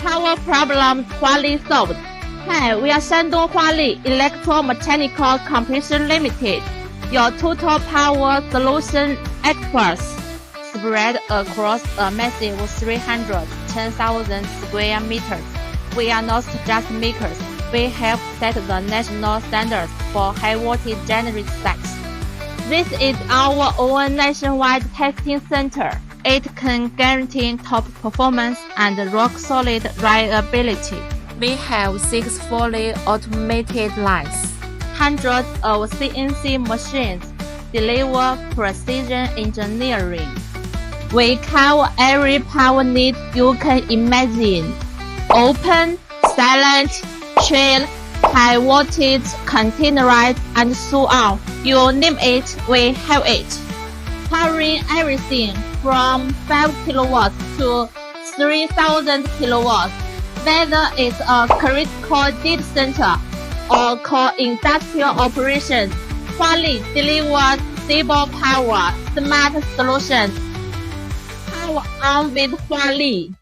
Power problem Huali solved. Hi, we are Huali Electromechanical Company Limited, your total power solution experts, spread across a massive 310,000 square meters. We are not just makers, we help set the national standards for high-voltage generator specs. This is our own nationwide testing center. It can guarantee top performance and rock-solid reliability. We have 6 fully automated lines, hundreds of CNC machines, deliver precision engineering. We cover every power need you can imagine. Open, silent, chill, high voltage, containerized, and so on. You name it, we have it. Powering everything from 5 kilowatts to 3,000 kilowatts. Whether it's a critical data center or core industrial operations, Huali delivers stable power, smart solutions. Power on with Huali.